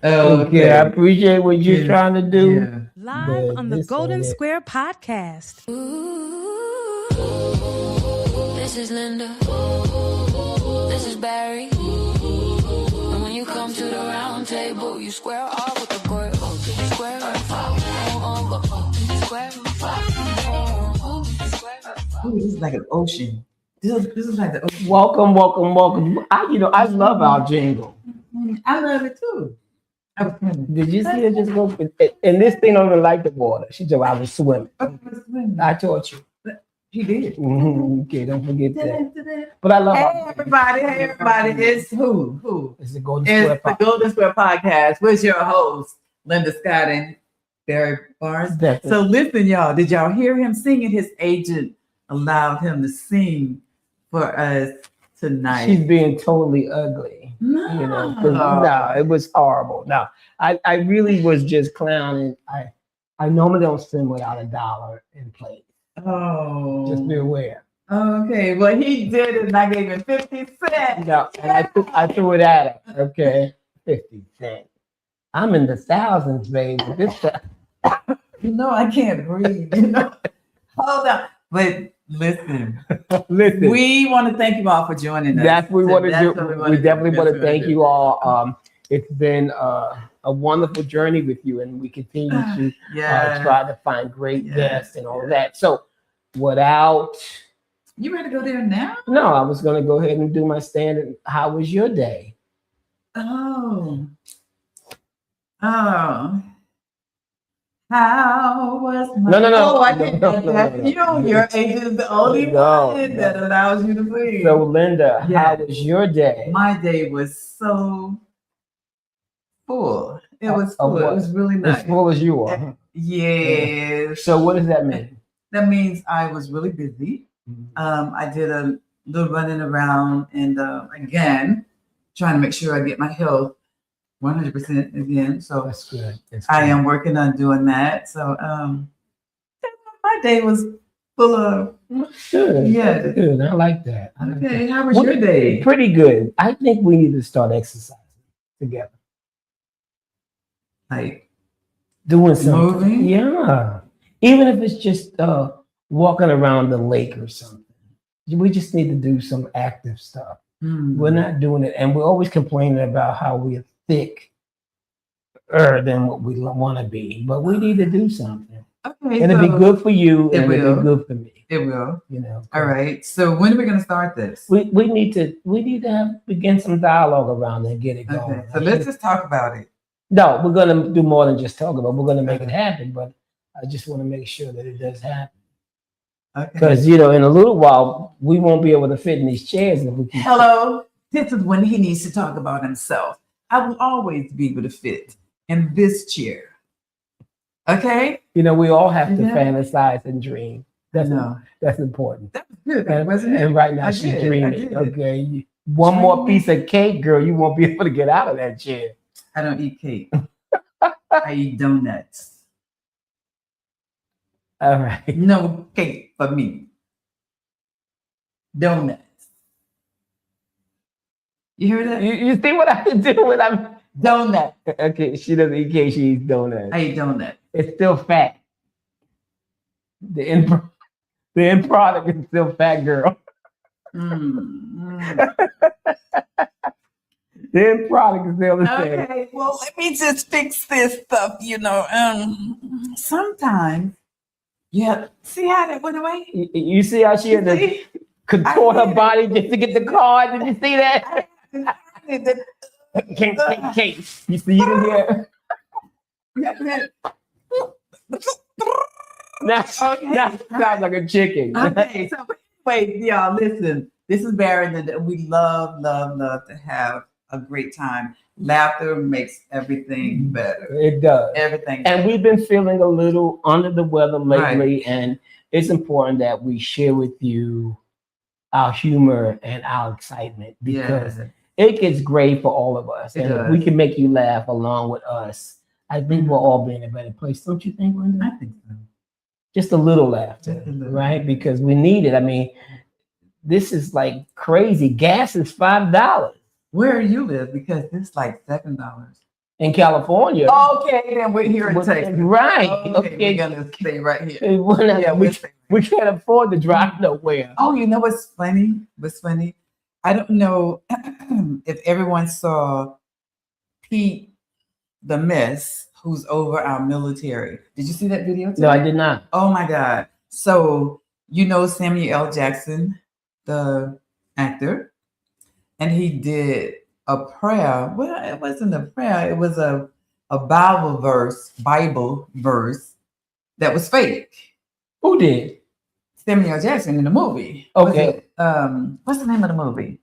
Oh, Okay, I appreciate what you're trying to do. Yeah. Live on the Golden Square podcast. This is Linda. This is Barry. And when you come to the round table, you square off with the girl. You square Ooh, this is like an ocean. This is like the ocean. Welcome. I love our jingle. I love it too. Did you see her just go? And this thing don't even like the water. She just, I was swimming. I taught you. He did. Okay, don't forget that. But I love Hey everybody. It's who? It's the Golden It's Square the Golden Square Podcast with your host, Linda Scott and Barry Barnes. Definitely. So listen, y'all. Did y'all hear him singing? His agent allowed him to sing for us tonight. She's being totally ugly. No, it was horrible. No, I really was just clowning. I normally don't sing without $1 in place. Oh, Just be aware. Okay, well he did it, and I gave him 50 cents. No, and I threw it at her. Okay, 50 cents. I'm in the thousands, baby. I can't breathe. Hold on, but listen. We want to thank you all for joining us. That's what we want to do. We definitely want to thank you all. It's been a wonderful journey with you, and we continue to try to find great guests and all of that. So, without you ready to go there now? No, I was going to go ahead and do my standard. How was your day? Oh. How was my? No. I can't. Your agent is the only one that allows you to breathe. So, Linda, how was your day? My day was so full. It was full. It was really nice. As full as you are. Yes. So what does that mean? That means I was really busy. I did a little running around and again, trying to make sure I get my health 100% again. So that's good. I am working on doing that. So my day was full of good. Yeah. Good. I like that. Okay. How was your day? Pretty good. I think we need to start exercising together. Like doing something. Moving? Yeah. Even if it's just walking around the lake or something. We just need to do some active stuff. We're not doing it. And we're always complaining about how we're thicker than what we want to be. But we need to do something. Okay. And it'll be good for you and it'll be good for me. It will. All right. So when are we going to start this? We need to begin some dialogue around it and get it going. Okay. So let's just talk about it. No, we're going to do more than just talk about it. We're going to make it happen, but I just want to make sure that it does happen. Because, in a little while, we won't be able to fit in these chairs. If we Hello, this is when he needs to talk about himself. I will always be able to fit in this chair. Okay? We all have to fantasize and dream. That's important. That was good, wasn't it? And right now she's dreaming. Okay? One more piece of cake, girl, you won't be able to get out of that chair. I don't eat cake. I eat donuts. All right. No cake for me. Donuts. You hear that? You see what I do when I'm donut? Okay, she doesn't eat cake, she eats donuts. I eat donut. It's still fat. The end product is still fat, girl. The end product is still the same. Okay, well, let me just fix this stuff, sometimes. Yeah, see how that went away? You see how she had to contort her body just to get the card? Did you see that? Can't take cake. You see it here? Now sounds like a chicken. Okay, so wait, y'all, listen. This is Barry, and we love to have a great time. Laughter makes everything better. It does. Everything. And we've been feeling a little under the weather lately, and it's important that we share with you our humor and our excitement because it gets great for all of us. And if we can make you laugh along with us, I think we'll all be in a better place. Don't you think, Linda? I think so. Just a little laughter, right? Because we need it. I mean, this is like crazy. Gas is $5. Where you live? Because it's like $7. in California. Okay, then we're here in Texas. Right. Okay. We're gonna stay right here. We can't afford to drive nowhere. Oh, you know what's funny? I don't know if everyone saw Pete the Mess, who's over our military. Did you see that video today? No, I did not. Oh my God. So you know Samuel L. Jackson, the actor, and he did a prayer. Well, it wasn't a prayer, it was a Bible verse that was fake. Who did? Samuel L. Jackson in the movie. Okay. What's the name of the movie?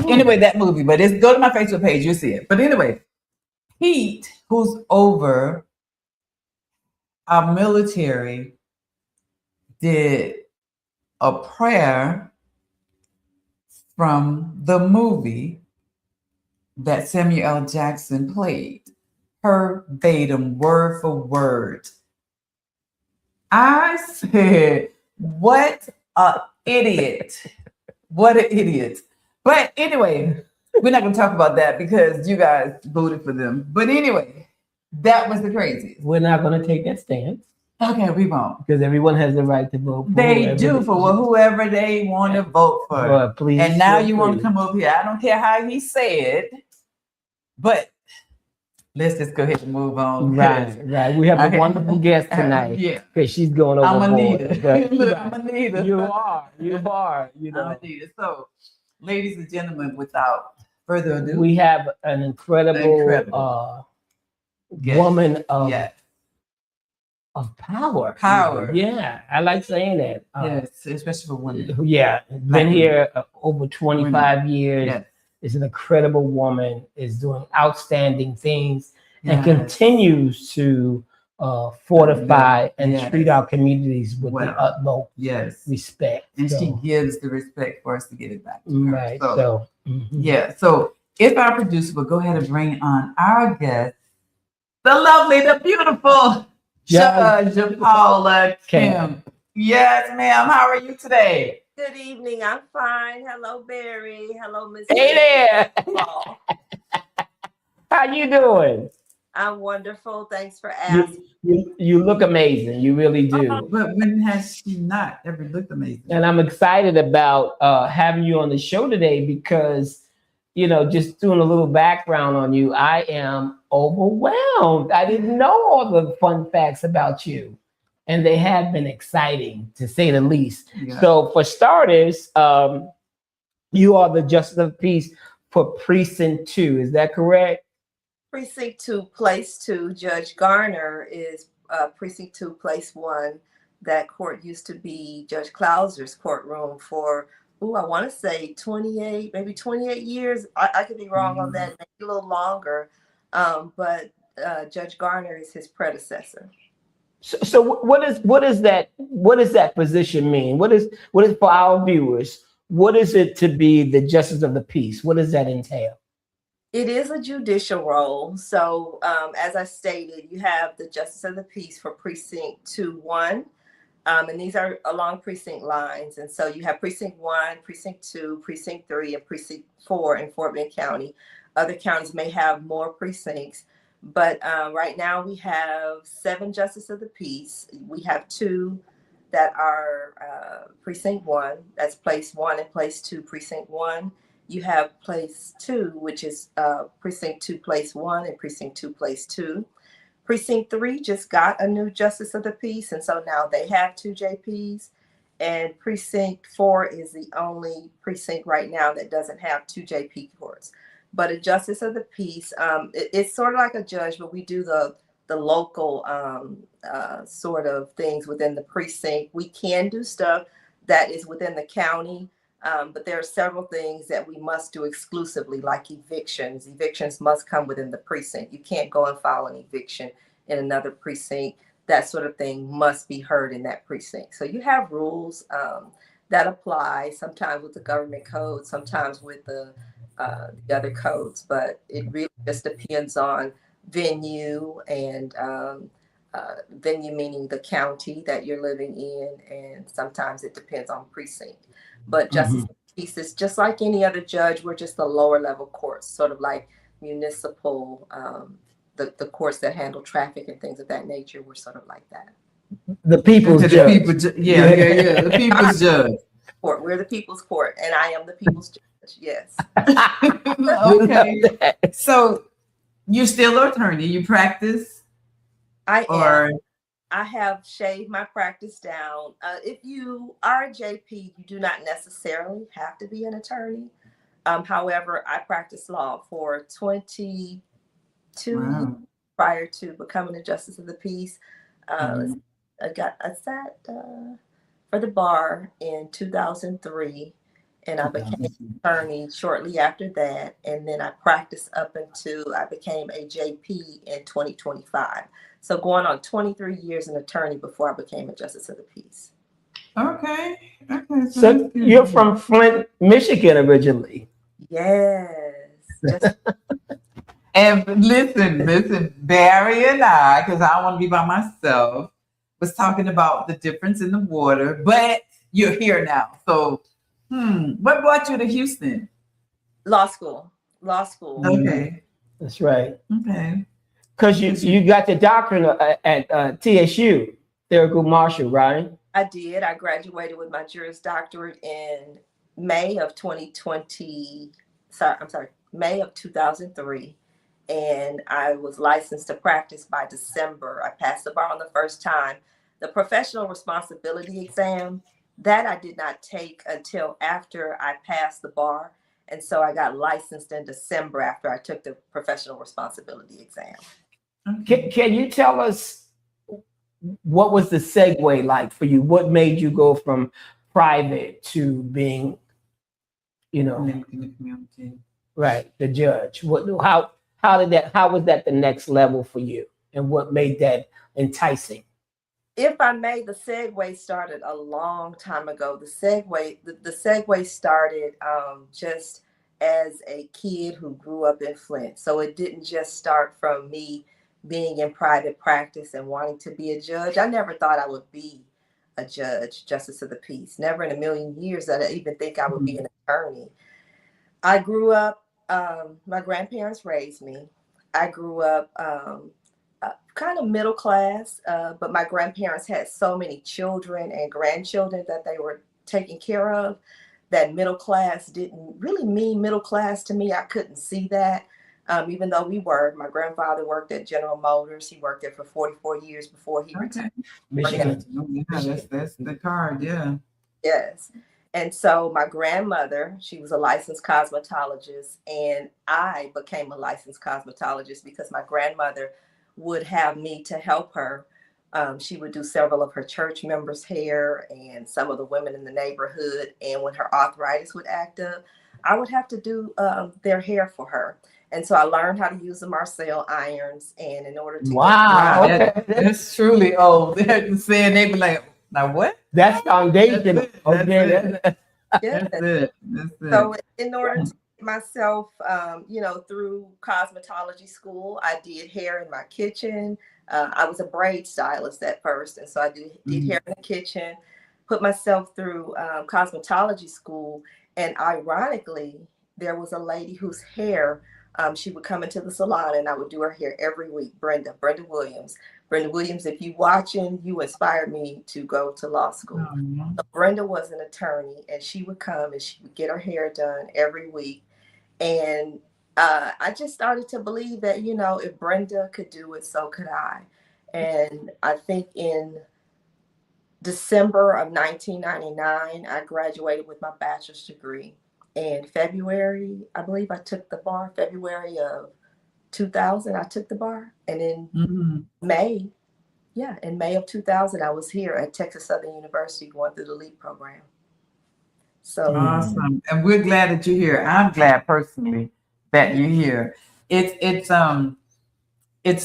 Anyway, that movie, but go to my Facebook page, you'll see it. But anyway, Pete, who's over our military, did a prayer from the movie that Samuel L. Jackson played, verbatim, word for word. I said, what an idiot. What an idiot. But anyway, we're not going to talk about that because you guys voted for them. But anyway, that was the craziest. We're not going to take that stance. Okay, we won't. Because everyone has the right to vote for They do for whoever they want to vote for. Please, and now you want to come up here. I don't care how he said, but let's just go ahead and move on. Right. We have a wonderful guest tonight. Yeah. Because she's going overboard. I'm Anita. You are. You know. I'm Anita. So, ladies and gentlemen, without further ado, we have an incredible woman of power. Yeah, I like saying that. Yes, especially for women. Yeah, been here over 25 years. Yes. Is an incredible woman, is doing outstanding things, and continues to fortify and treat our communities with the utmost respect. And she gives the respect for us to get it back to her. Right. So if our producer will go ahead and bring on our guest, the lovely, the beautiful Judge JaPaula Kemp. Yes, ma'am. How are you today? Good evening. I'm fine. Hello, Barry. Hello, Miss. Hey there. How you doing? I'm wonderful. Thanks for asking. You look amazing. You really do. But when has she not ever looked amazing? And I'm excited about having you on the show today because, you know, just doing a little background on you, I am overwhelmed. I didn't know all the fun facts about you. And they have been exciting, to say the least. Yeah. So for starters, you are the Justice of the Peace for Precinct 2. Is that correct? Precinct 2, Place 2. Judge Garner is Precinct 2, Place 1. That court used to be Judge Clauser's courtroom for, I want to say 28 years. I could be wrong on that, maybe a little longer. But Judge Garner is his predecessor. So what does that position mean? What is for our viewers? What is it to be the Justice of the Peace? What does that entail? It is a judicial role. So as I stated, you have the Justice of the Peace for Precinct 2-1. And these are along precinct lines. And so you have Precinct 1, Precinct 2, Precinct 3, and Precinct 4 in Fort Bend County. Other counties may have more precincts. But right now we have 7 Justices of the Peace. We have 2 that are Precinct 1, that's Place 1 and Place 2, Precinct 1. You have Place 2, which is Precinct 2, Place 1, and Precinct 2, Place 2. Precinct 3 just got a new Justice of the Peace, and so now they have 2 JPs. And Precinct 4 is the only precinct right now that doesn't have 2 JP courts. But a Justice of the Peace, it's sort of like a judge, but we do the local sort of things within the precinct. We can do stuff that is within the county, but there are several things that we must do exclusively, like evictions. Evictions must come within the precinct. You can't go and file an eviction in another precinct. That sort of thing must be heard in that precinct. So you have rules that apply, sometimes with the government code, sometimes with the other codes, but it really just depends on venue and venue meaning the county that you're living in, and sometimes it depends on precinct. But Justice of the Peace is just like any other judge. We're just a lower level court, sort of like municipal the courts that handle traffic and things of that nature. We're sort of like that. The people's judge. The people's judge. We're the people's court, and I am the people's judge. Yes. Okay. So you're still an attorney. You practice? I am. I have shaved my practice down. If you are a JP, you do not necessarily have to be an attorney. However, I practiced law for 22 years prior to becoming a justice of the peace. I sat for the bar in 2003, and I became an attorney shortly after that. And then I practiced up until I became a JP in 2025. So going on 23 years an attorney before I became a justice of the peace. Okay. So you're from Flint, Michigan originally. Yes. And listen, Barry and I, because I want to be by myself, was talking about the difference in the water, but you're here now. So, what brought you to Houston? Law school. Okay. That's right. Okay. Because you got the doctorate at TSU, Thurgood Marshall, right? I did. I graduated with my Juris Doctorate in May of 2003. And I was licensed to practice by December. I passed the bar on the first time. The professional responsibility exam, that I did not take until after I passed the bar. And so I got licensed in December after I took the professional responsibility exam. Can you tell us what was the segue like for you? What made you go from private to being, in the community? Right, the judge. How was that the next level for you? And what made that enticing? If I may, the segue started a long time ago. The segue started just as a kid who grew up in Flint. So it didn't just start from me being in private practice and wanting to be a judge. I never thought I would be a judge, justice of the peace. Never in a million years that I even think I would be an attorney. I grew up, my grandparents raised me. I grew up kind of middle class, but my grandparents had so many children and grandchildren that they were taking care of that middle class didn't really mean middle class to me. I couldn't see that. Even though my grandfather worked at General Motors. He worked there for 44 years before he retired. Michigan. That's the card, yeah. Yes. And so my grandmother, she was a licensed cosmetologist, and I became a licensed cosmetologist because my grandmother would have me to help her. She would do several of her church members' hair and some of the women in the neighborhood. And when her arthritis would act up, I would have to do their hair for her. And so I learned how to use the Marcel irons. And in order to that's truly old. They're saying, they be like, now what? That's foundational. That's it. So in order to get myself, through cosmetology school, I did hair in my kitchen. I was a braid stylist at first. And so I did hair in the kitchen, put myself through cosmetology school. And ironically, there was a lady whose hair, she would come into the salon and I would do her hair every week. Brenda Williams. Brenda Williams, if you watching, you inspired me to go to law school. So Brenda was an attorney, and she would come and she would get her hair done every week. And I just started to believe that, if Brenda could do it, so could I. And I think in December of 1999, I graduated with my bachelor's degree. In February, I believe I took the bar, February of 2000, I took the bar. And in May of 2000, I was here at Texas Southern University going through the LEAP program. So awesome. And we're glad that you're here. I'm glad personally that you're here. It's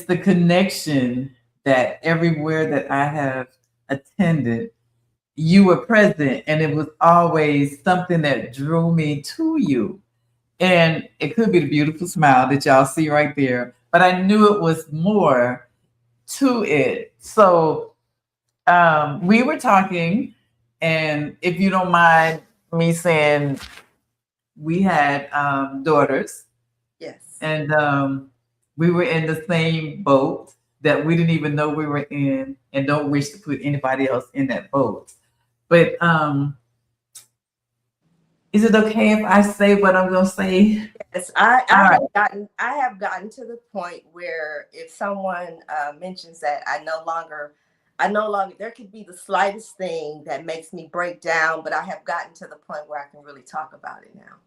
the connection that everywhere that I have attended, you were present, and it was always something that drew me to you. And it could be the beautiful smile that y'all see right there, but I knew it was more to it. So we were talking, and if you don't mind me saying, we had daughters. Yes. And we were in the same boat that we didn't even know we were in, and don't wish to put anybody else in that boat. But is it okay if I say what I'm gonna say? Yes, I have gotten to the point where if someone mentions that, I no longer there could be the slightest thing that makes me break down, but I have gotten to the point where I can really talk about it now.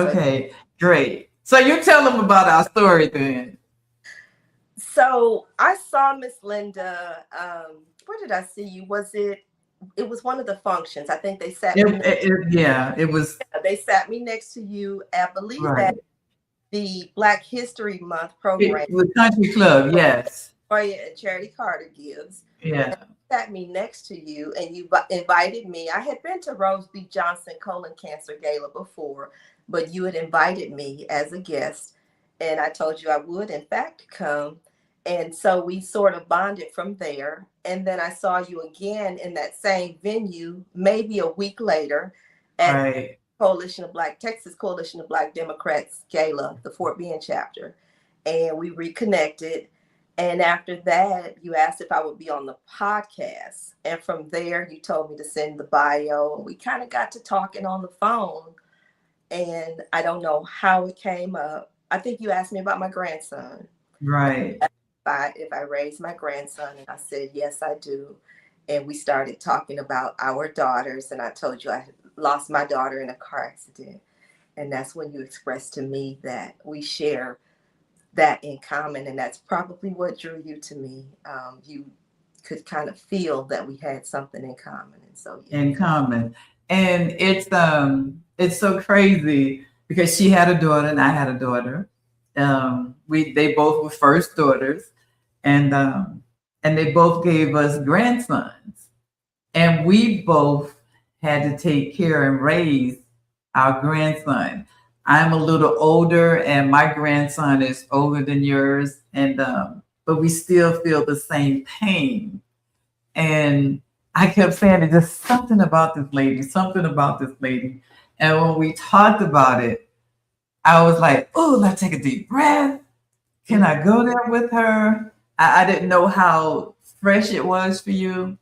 Okay, great. So you tell them about our story then. So I saw Miss Linda. Where did I see you? It was one of the functions. I think they sat. It was. They sat me next to you. I believe Right. at the Black History Month program. It was Country Club, yes. Toya and Charity Carter gives. Yeah. Sat me next to you, and you invited me. I had been to Rose B. Johnson Colon Cancer Gala before, but you had invited me as a guest, and I told you I would, in fact, come. And so we sort of bonded from there. And then I saw you again in that same venue, maybe a week later, at Texas Coalition of Black Democrats Gala, the Fort Bend chapter. And we reconnected. And after that, you asked if I would be on the podcast. And from there, you told me to send the bio. And we kind of got to talking on the phone. And I don't know how it came up. I think you asked me about my grandson. Right. If I raised my grandson, and I said, yes, I do. And we started talking about our daughters. And I told you I lost my daughter in a car accident. And that's when you expressed to me that we share that in common. And that's probably what drew you to me. You could kind of feel that we had something in common. And so, yeah. In common. And it's so crazy because she had a daughter and I had a daughter. They both were first daughters, and they both gave us grandsons, and we both had to take care and raise our grandson. I'm a little older, and my grandson is older than yours, and but we still feel the same pain. And I kept saying, there's just something about this lady. And when we talked about it, I was like, oh, let's take a deep breath. Can I go there with her? I didn't know how fresh it was for you.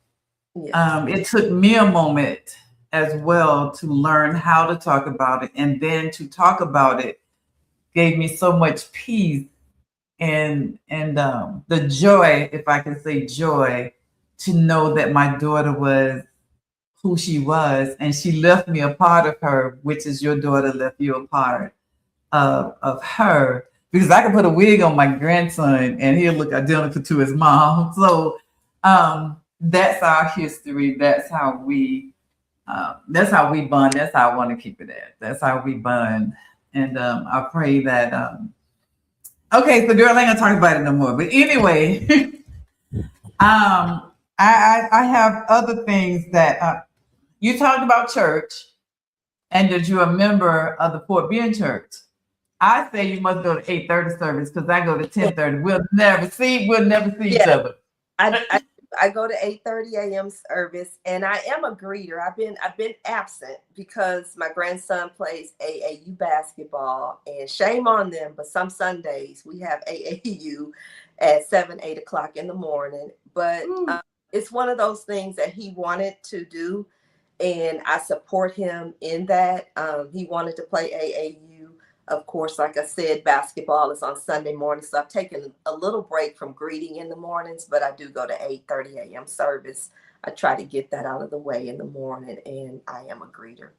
Yes. It took me a moment as well to learn how to talk about it. And then to talk about it gave me so much peace and the joy, if I can say joy, to know that my daughter was who she was. And she left me a part of her, which is your daughter left you a part of her, because I could put a wig on my grandson and he'll look identical to his mom. So that's our history. That's how we bond. That's how I want to keep it at. That's how we bond. And I pray that okay, so girl, I ain't gonna talk about it no more. But anyway, I have other things that you talked about church, and that you're a member of the Fort Bend Church. I say you must go to 8:30 service because I go to 10:30. We'll never see each other. I go to 8:30 a.m. service, and I am a greeter. I've been absent because my grandson plays AAU basketball, and shame on them, but some Sundays we have AAU at 7-8 o'clock in the morning. But it's one of those things that he wanted to do, and I support him in that. He wanted to play AAU. Of course, like I said, basketball is on Sunday morning, so I've taken a little break from greeting in the mornings, but I do go to 8:30 a.m. service. I try to get that out of the way in the morning, and I am a greeter.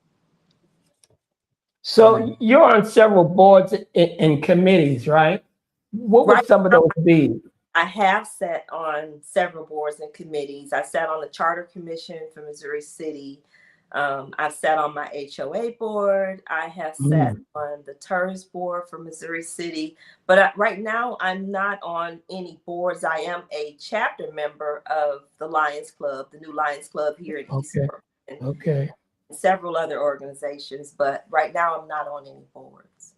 So you're on several boards and committees, right? What would some of those be? I have sat on several boards and committees. I sat on the Charter Commission for Missouri City. I've sat on my HOA board. I have sat on the TERS board for Missouri City. But right now, I'm not on any boards. I am a chapter member of the Lions Club, the new Lions Club here in Eastbrook. Okay. And several other organizations. But right now, I'm not on any boards.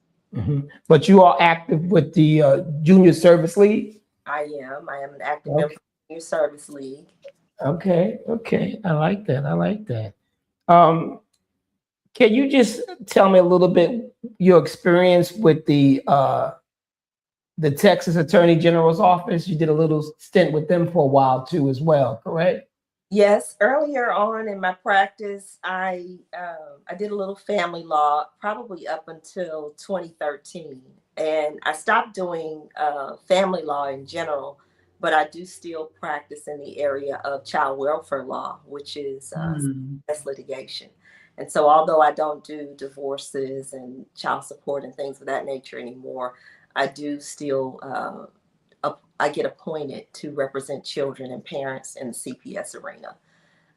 But you are active with the Junior Service League? I am an active member of the Junior Service League. Okay. I like that. Can you just tell me a little bit your experience with the the Texas Attorney General's office. You did a little stint with them for a while too, as well, correct? Yes, earlier on in my practice, I did a little family law, probably up until 2013, and I stopped doing family law in general, but I do still practice in the area of child welfare law, which is that's litigation. And so, although I don't do divorces and child support and things of that nature anymore, I do still I get appointed to represent children and parents in the CPS arena.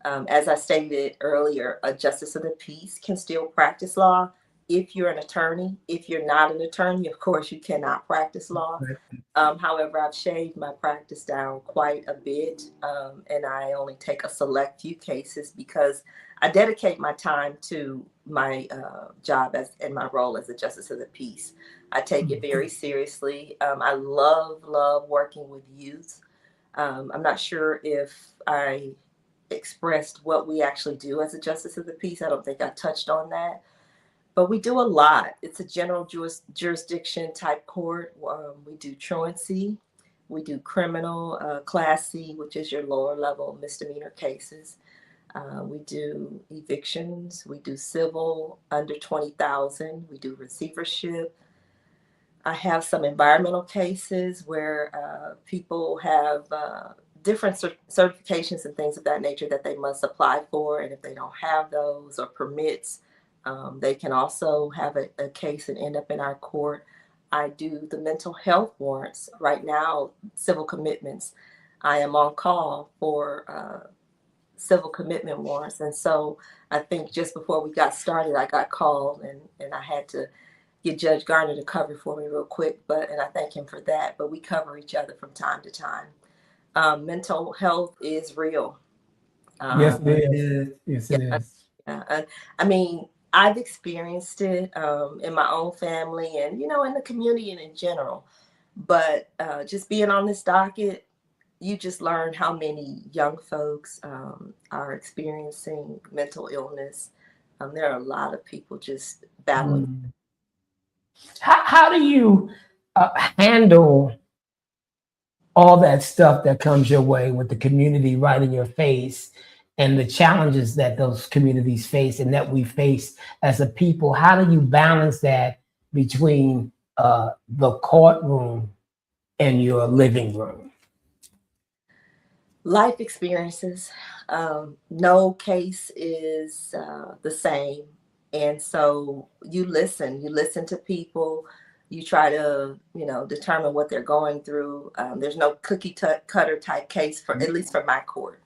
As I stated earlier, a justice of the peace can still practice law if you're an attorney. If you're not an attorney, of course, you cannot practice law. However, I've shaved my practice down quite a bit, and I only take a select few cases because I dedicate my time to my job and my role as a justice of the peace. I take it very seriously. I love working with youth. I'm not sure if I expressed what we actually do as a justice of the peace. I don't think I touched on that, but we do a lot. It's a general jurisdiction type court. We do truancy, we do criminal, Class C, which is your lower level misdemeanor cases. We do evictions, we do civil under 20,000, we do receivership. I have some environmental cases where people have different certifications and things of that nature that they must apply for. And if they don't have those or permits, they can also have a case and end up in our court. I do the mental health warrants. Right now, civil commitments. I am on call for civil commitment warrants. And so I think just before we got started, I got called and I had to get Judge Garner to cover for me real quick, and I thank him for that. But we cover each other from time to time. Mental health is real. Yes, it is. Yes, it is. I mean, I've experienced it in my own family and, in the community and in general. But just being on this docket, you just learn how many young folks are experiencing mental illness. There are a lot of people just battling. How do you handle all that stuff that comes your way with the community right in your face and the challenges that those communities face and that we face as a people? How do you balance that between the courtroom and your living room? Life experiences. No case is the same. And so you listen to people, you try to, determine what they're going through. There's no cookie cutter type case at least for my court.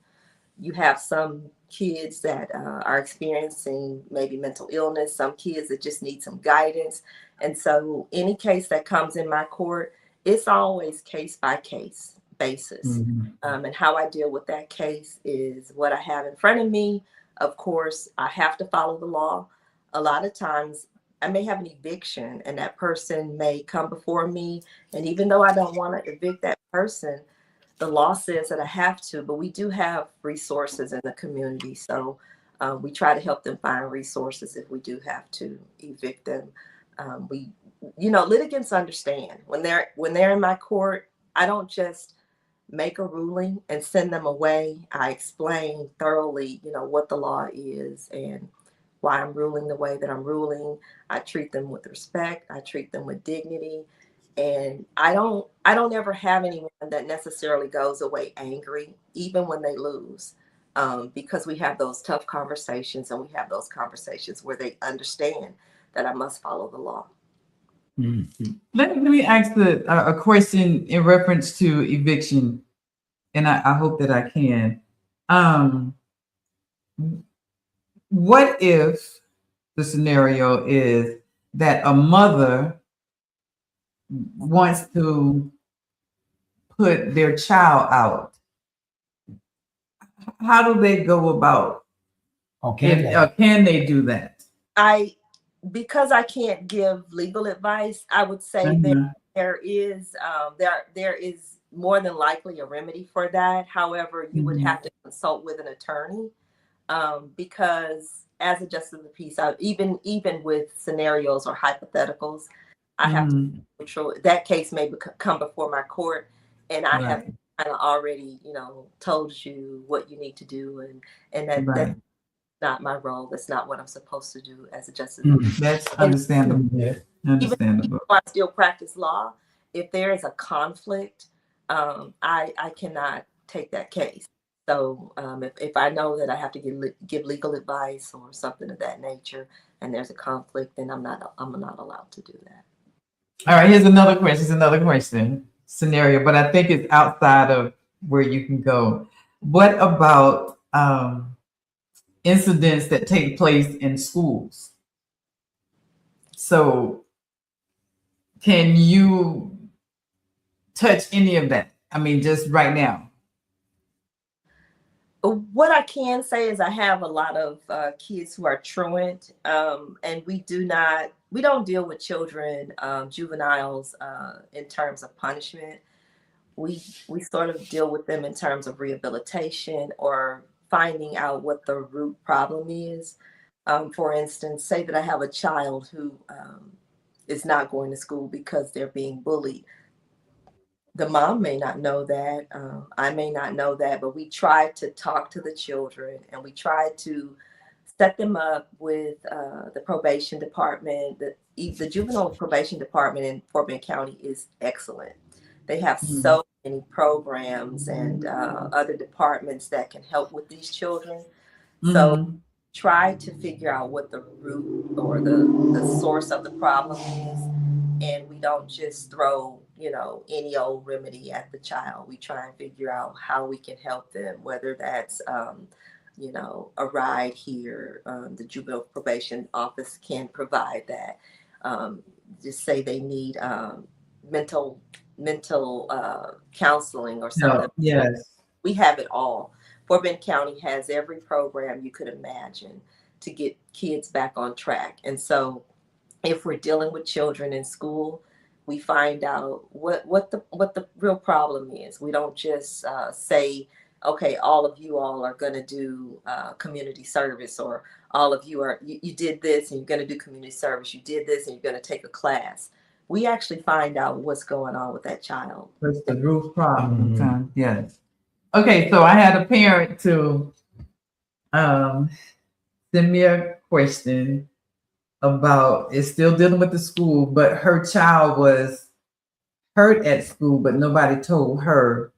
You have some kids that are experiencing maybe mental illness, some kids that just need some guidance. And so any case that comes in my court, it's always case by case basis. And how I deal with that case is what I have in front of me. Of course, I have to follow the law. A lot of times I may have an eviction and that person may come before me. And even though I don't want to evict that person, the law says that I have to, but we do have resources in the community. So we try to help them find resources if we do have to evict them. Litigants understand when they're in my court, I don't just make a ruling and send them away. I explain thoroughly, what the law is and why I'm ruling the way that I'm ruling. I treat them with respect. I treat them with dignity. And I don't ever have anyone that necessarily goes away angry, even when they lose, because we have those tough conversations and we have those conversations where they understand that I must follow the law. Let me ask a question in reference to eviction, and I hope that I can. What if the scenario is that a mother wants to put their child out? How do they go about? Can they do that? Because I can't give legal advice, I would say that there is more than likely a remedy for that. However, you would have to consult with an attorney, because as a justice of the peace, even with scenarios or hypotheticals, I have to control that case may come before my court, and I have kind of already, told you what you need to do, and that's not my role. That's not what I'm supposed to do as a justice. That's understandable. Understandable. Even though I still practice law, if there is a conflict, I cannot take that case. So if I know that I have to give legal advice or something of that nature, and there's a conflict, then I'm not allowed to do that. All right, here's another question scenario, but I think it's outside of where you can go. What about incidents that take place in schools? So can you touch any of that? I mean, just right now. What I can say is I have a lot of kids who are truant, and we don't deal with children, juveniles, in terms of punishment. We sort of deal with them in terms of rehabilitation or finding out what the root problem is. For instance, say that I have a child who is not going to school because they're being bullied. The mom may not know that. I may not know that, but we try to talk to the children, and we try to set them up with the probation department. The juvenile probation department in Fort Bend County is excellent. They have so many programs and other departments that can help with these children. So try to figure out what the root or the source of the problem is. And we don't just throw, any old remedy at the child. We try and figure out how we can help them, whether that's, a ride here. The juvenile probation office can provide that. Just say they need mental counseling or something. Yes. We have it all. Fort Bend County has every program you could imagine to get kids back on track. And so if we're dealing with children in school, we find out what the real problem is. We don't just say, okay, all of you all are going to do community service, or all of you you did this and you're going to do community service. You did this and you're going to take a class. We actually find out what's going on with that child. What's the root problem? Yes. Okay, so I had a parent to send me a question about, it's still dealing with the school, but her child was hurt at school, but nobody told her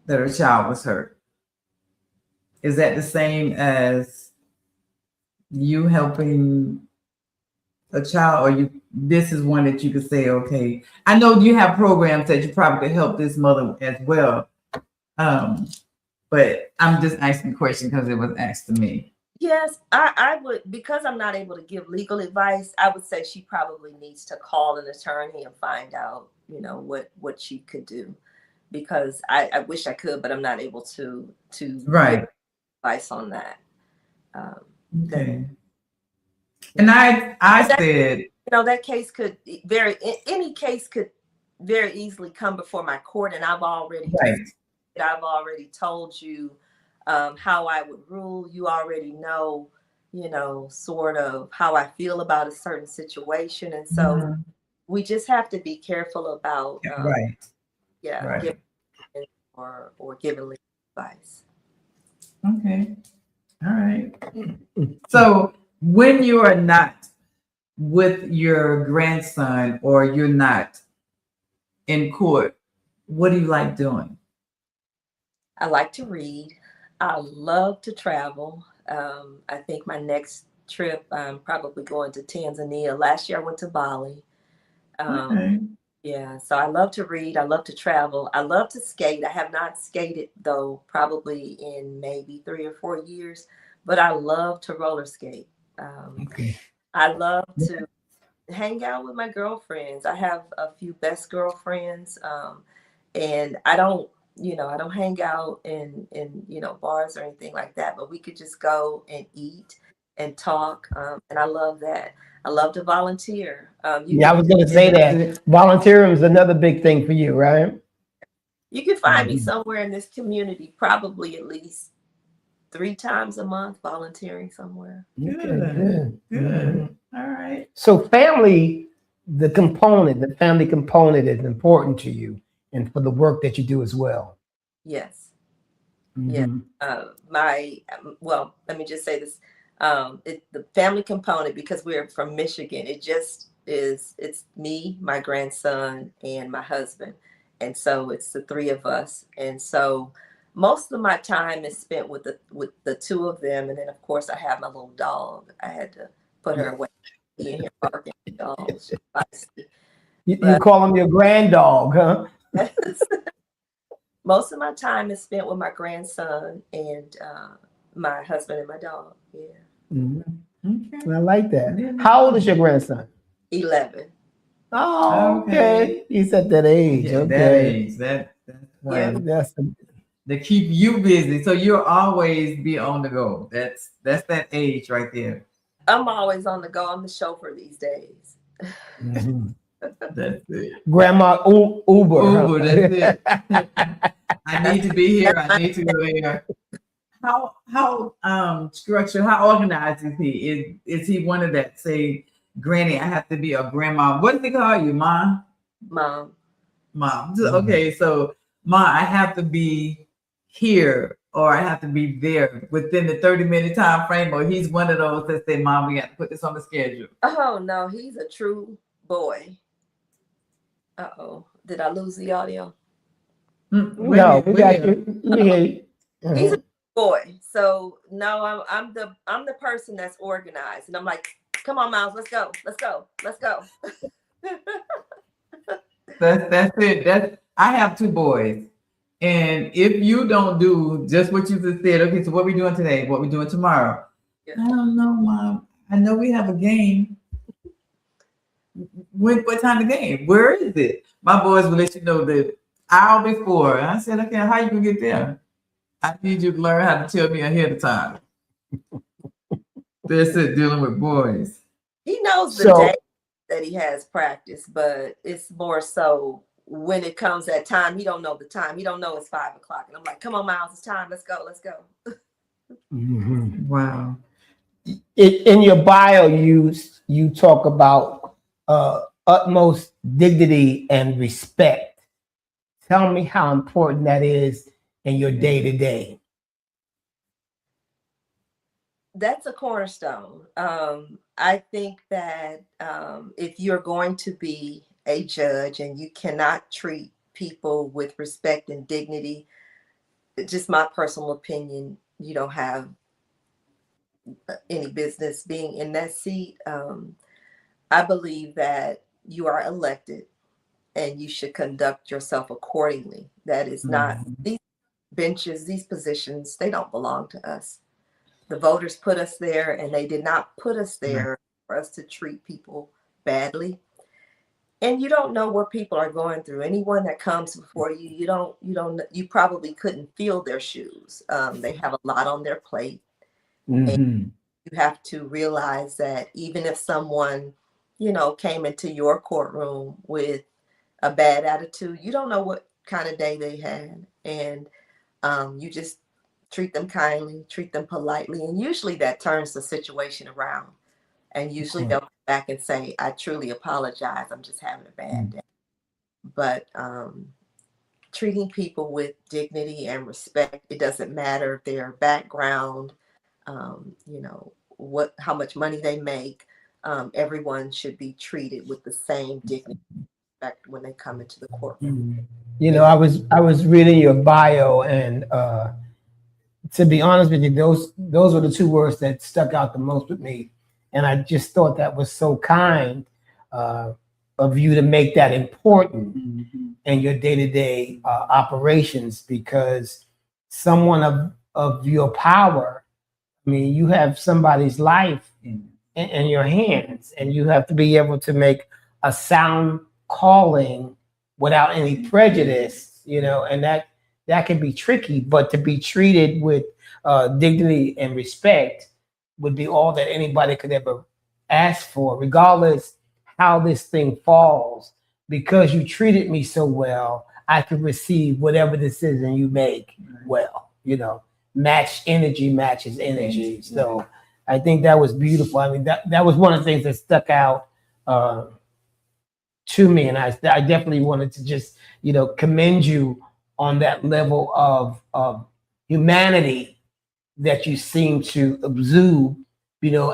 that her child was hurt. Is that the same as you helping a child, or this is one that you could say, okay, I know you have programs that you probably could help this mother as well. But I'm just asking the question because it was asked to me. Yes, I would, because I'm not able to give legal advice, I would say she probably needs to call an attorney and find out, what she could do. Because I wish I could, but I'm not able to give advice on that. Okay. And I said, that case could any case could very easily come before my court, and I've already told you how I would rule. You already know, sort of how I feel about a certain situation. And so we just have to be careful about, giving or giving legal advice. Okay. All right. So when you are not with your grandson or you're not in court, what do you like doing? I like to read. I love to travel. I think my next trip, I'm probably going to Tanzania. Last year I went to Bali. Yeah, so I love to read. I love to travel. I love to skate. I have not skated, though, probably in maybe 3 or 4 years, but I love to roller skate. I love to hang out with my girlfriends. I have a few best girlfriends, and I don't hang out in bars or anything like that, but we could just go and eat and talk, and I love that. I love to volunteer. I was going to say that volunteering is another big thing for you, right? You can find me somewhere in this community, probably at least 3 times a month volunteering somewhere. Good. Good. Good. All right. So family, the family component is important to you and for the work that you do as well. Yes. Yeah. Well, let me just say this. The family component, because we're from Michigan, it's me, my grandson, and my husband. And so it's the 3 of us. And so most of my time is spent with the 2 of them. And then of course I have my little dog. I had to put her away. Being here barking dogs. You call him your grand dog, huh? Most of my time is spent with my grandson and my husband and my dog. Yeah. Mm-hmm. Okay. I like that. How old is your grandson? 11. Oh, okay. He's at that age. Yeah, okay. that age. That's Yeah. to keep you busy, so you'll always be on the go. That's that age right there. I'm always on the go. I'm the chauffeur these days. Mm-hmm. That's it. Grandma Uber. That's it. I need to be here. I need to go there. How structured? How organized is he? Is he one of that? Say, Granny, I have to be a grandma. What do they call you, Mom? Mom. Okay, so Mom, I have to be here or I have to be there within the 30-minute time frame. Or he's one of those that say, Mom, we got to put this on the schedule. Oh no, he's a true boy. Uh-oh. Did I lose the audio? No, we got you. He's a boy. So no, I'm the person that's organized. And I'm like, come on, Miles, let's go. That's it. I have 2 boys. And if you don't do just what you just said, okay, so what we doing today? What we doing tomorrow? Yeah. I don't know, Mom. I know we have a game. What time the game? Where is it? My boys will let you know the hour before. I said, okay, how you gonna get there? I need you to learn how to tell me ahead of time. That's it, dealing with boys. He knows the day that he has practice, but it's more so when it comes that time, he don't know the time. He don't know it's 5 o'clock. And I'm like, come on, Miles, it's time. Let's go. Mm-hmm. Wow. In your bio, you talk about utmost dignity and respect. Tell me how important that is in your day-to-day. That's a cornerstone. I think that if you're going to be a judge and you cannot treat people with respect and dignity, just my personal opinion, you don't have any business being in that seat. I believe that you are elected and you should conduct yourself accordingly. That is not these benches, these positions, they don't belong to us. The voters put us there, and they did not put us there for us to treat people badly. And you don't know what people are going through. Anyone that comes before you, you probably couldn't feel their shoes. They have a lot on their plate. Mm-hmm. And you have to realize that even if someone, came into your courtroom with a bad attitude, you don't know what kind of day they had. And you just treat them kindly, treat them politely. And usually that turns the situation around. And usually they'll come back and say, I truly apologize. I'm just having a bad day. But treating people with dignity and respect, it doesn't matter their background, how much money they make. Everyone should be treated with the same dignity and respect when they come into the courtroom. I was reading your bio, and to be honest with you, those were the 2 words that stuck out the most with me. And I just thought that was so kind of you to make that important in your day-to-day operations, because someone of your power, I mean, you have somebody's life in your hands, and you have to be able to make a sound calling without any prejudice, and that can be tricky, but to be treated with dignity and respect would be all that anybody could ever ask for, regardless how this thing falls. Because you treated me so well, I can receive whatever decision you make well, matches energy. So I think that was beautiful. I mean, that was one of the things that stuck out to me, and I definitely wanted to just commend you on that level of humanity that you seem to exude,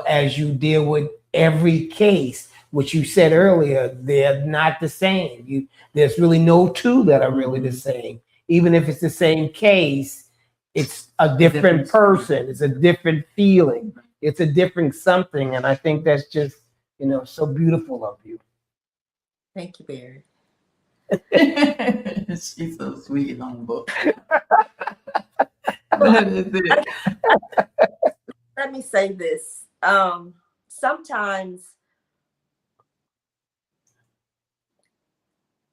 as you deal with every case, which you said earlier, they're not the same. There's really no two that are really the same. Even if it's the same case, it's a different person. It's a different feeling. It's a different something. And I think that's just, so beautiful of you. Thank you, Barry. She's so sweet and humble. Let me say this. Sometimes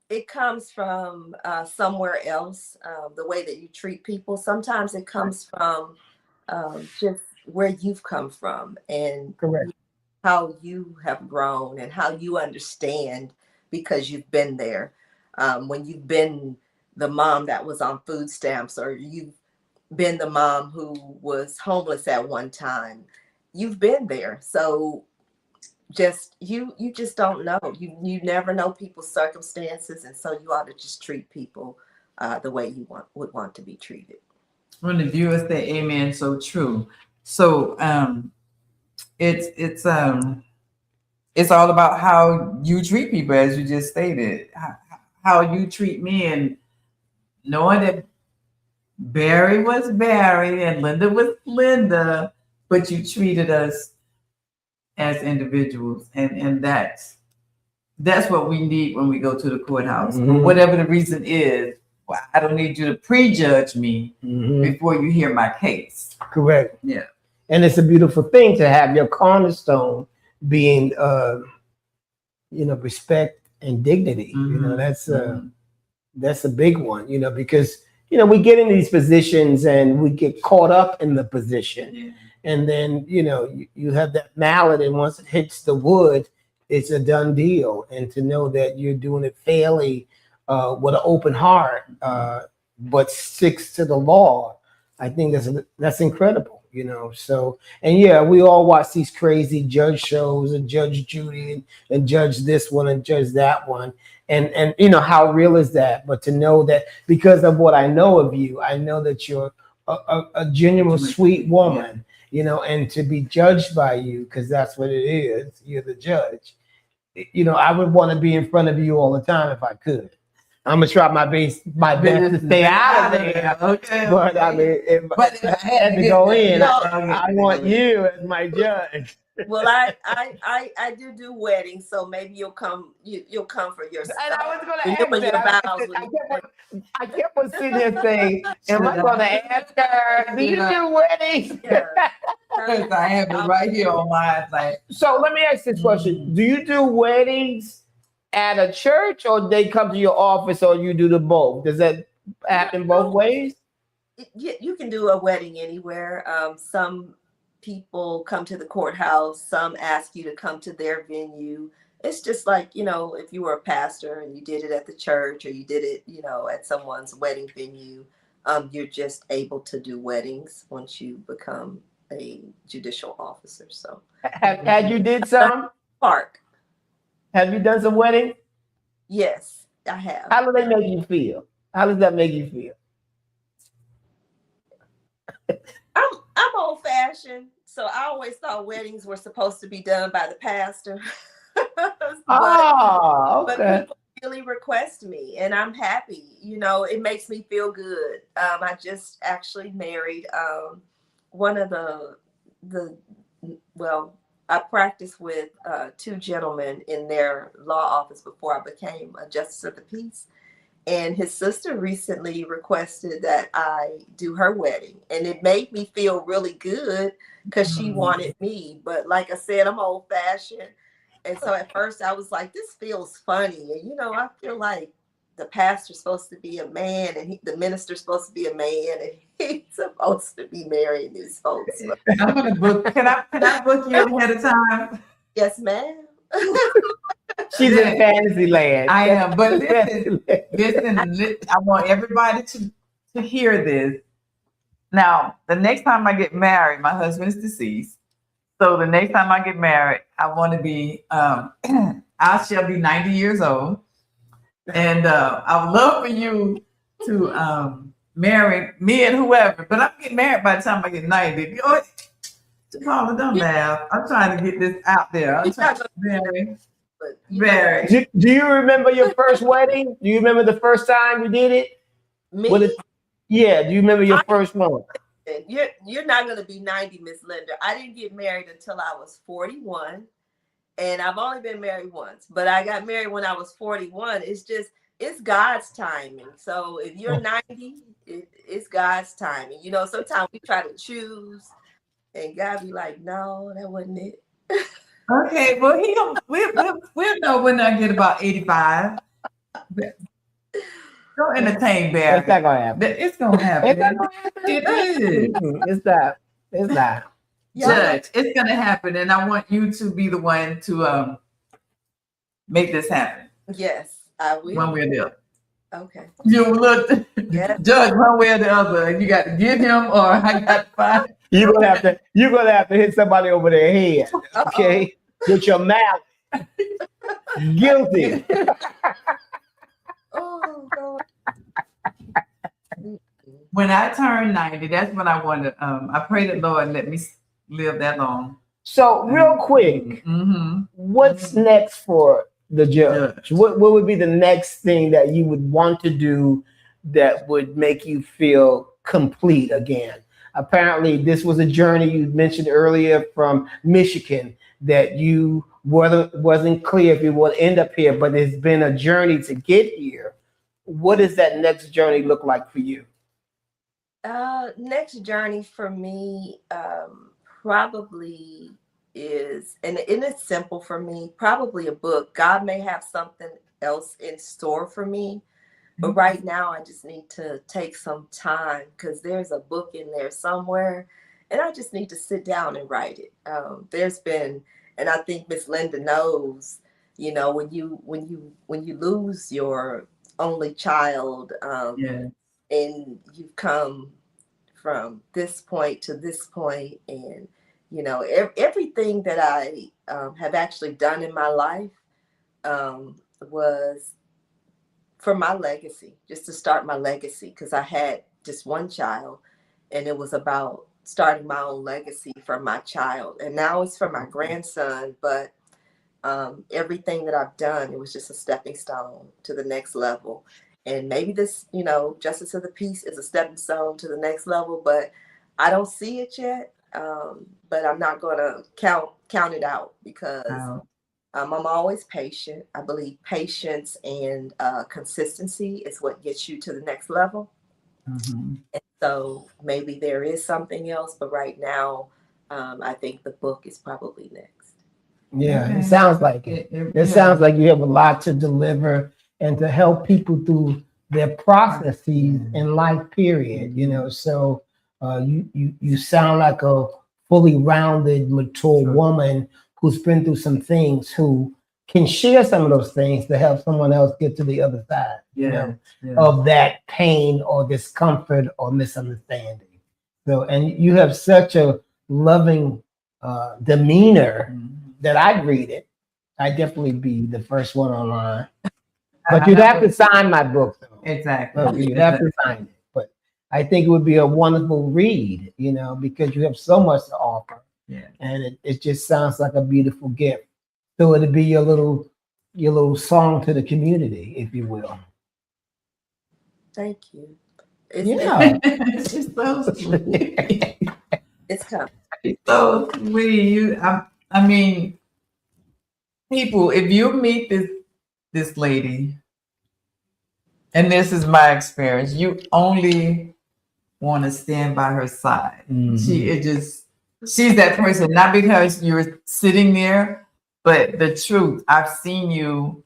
it comes from somewhere else, the way that you treat people. Sometimes it comes from just where you've come from and correct how you have grown and how you understand because you've been there. When you've been the mom that was on food stamps, or you've been the mom who was homeless at one time, you've been there. So just you just don't know. You never know people's circumstances, and so you ought to just treat people the way you would want to be treated. When the viewers say amen, so true. So it's all about how you treat people, as you just stated, how you treat me, and knowing that Barry was Barry and Linda was Linda, but you treated us as individuals, and that's what we need when we go to the courthouse. For whatever the reason is, well, I don't need you to prejudge me before you hear my case. Correct. Yeah. And it's a beautiful thing to have your cornerstone being respect and dignity. That's a big one, because we get in these positions and we get caught up in the position. Yeah. And then, you have that mallet, and once it hits the wood, it's a done deal. And to know that you're doing it fairly with an open heart, but sticks to the law, I think that's incredible, So, and yeah, we all watch these crazy judge shows and Judge Judy and judge this one and judge that one. And how real is that? But to know that because of what I know of you, I know that you're a genuine, sweet woman. And to be judged by you, because that's what it is, you're the judge. I would want to be in front of you all the time if I could. I'm gonna try my best to stay out of there. Okay. But I mean, if I had to go in, I want you as my judge. Well, I do weddings, so maybe you'll come for your stuff. And I was going to ask that. I kept on sitting here saying, am I going to ask her, do you do weddings? Yeah. I have it right here on my. So let me ask this question. Do you do weddings at a church, or they come to your office, or you do the both? Does that happen both ways? You can do a wedding anywhere. Some people come to the courthouse, some ask you to come to their venue. It's just like, if you were a pastor and you did it at the church, or you did it, at someone's wedding venue, you're just able to do weddings once you become a judicial officer. So have you did some? Park. Have you done some wedding? Yes, I have. How do they make you feel? How does that make you feel? I'm old fashioned, so I always thought weddings were supposed to be done by the pastor. But people really request me, and I'm happy. It makes me feel good. I just actually married one of I practiced with two gentlemen in their law office before I became a justice of the peace. And his sister recently requested that I do her wedding. And it made me feel really good because she wanted me. But like I said, I'm old fashioned. And so at first I was like, this feels funny. And, I feel like the pastor's supposed to be a man, and the minister's supposed to be a man, and he's supposed to be marrying these folks. I'm gonna book. Can I book you ahead of time? Yes, ma'am. She's in fantasy land. I am, but listen, I want everybody to hear this. Now, the next time I get married, my husband is deceased. So the next time I get married, I want to be, I shall be 90 years old. And I would love for you to marry me and whoever, but I'm getting married by the time I get 90. Oh, JaPaula, don't laugh. I'm trying to get this out there. I'm trying to very. Do you remember your first wedding? Do you remember the first time you did it? Me? Yeah, do you remember your first one? You're not going to be 90, Miss Linda. I didn't get married until I was 41. And I've only been married once, but I got married when I was 41. It's God's timing. So if you're 90, it's God's timing. You know, sometimes we try to choose and God be like, no, that wasn't it. Okay, well, we'll know when I get about 85. Don't entertain Barry. It's not going to happen. It's going to happen. It's not going to happen. It is. It's not. Judge, it's going to happen, and I want you to be the one to make this happen. Yes, I will. One way or the other. Okay. You look, Judge, one way or the other. You got to get him, or I got to find. You're gonna have to hit somebody over their head, okay? With your mouth. Guilty. Oh God. When I turn 90, that's when I want to. I pray that Lord let me live that long. So, real quick, what's next for the judge? What would be the next thing that you would want to do that would make you feel complete again? Apparently, this was a journey you mentioned earlier from Michigan that you wasn't clear if you would end up here, but it's been a journey to get here. What does that next journey look like for you? Next journey for me probably is, and it's simple for me, probably a book. God may have something else in store for me. But right now, I just need to take some time because there's a book in there somewhere, and I just need to sit down and write it. There's been, and I think Miss Linda knows, you know, when you lose your only child, and you've come from this point to this point, and you know everything that I have actually done in my life was for my legacy, just to start my legacy, because I had just one child and it was about starting my own legacy for my child. And now it's for my grandson, but everything that I've done, it was just a stepping stone to the next level. And maybe this, you know, Justice of the Peace is a stepping stone to the next level, but I don't see it yet. But I'm not going to count it out because I'm always patient. I believe patience and consistency is what gets you to the next level. And so maybe there is something else, but right now, I think the book is probably next. Yeah, it sounds like it. It sounds like you have a lot to deliver and to help people through their processes in life, period. You know, so you sound like a fully rounded, mature woman who's been through some things, who can share some of those things to help someone else get to the other side, you know, of that pain or discomfort or misunderstanding. So, and you have such a loving demeanor that I'd read it. I'd definitely be the first one online. But you'd have to sign my book, though. Exactly. You'd have to sign it. But I think it would be a wonderful read, you know, because you have so much to offer. Yeah. And it just sounds like a beautiful gift. So it'd be your little song to the community, if you will. Thank you. It's just so sweet. It's coming. It's so sweet. I mean, people, if you meet this lady, and this is my experience, you only want to stand by her side. She's that person, not because you're sitting there, but the truth. I've seen you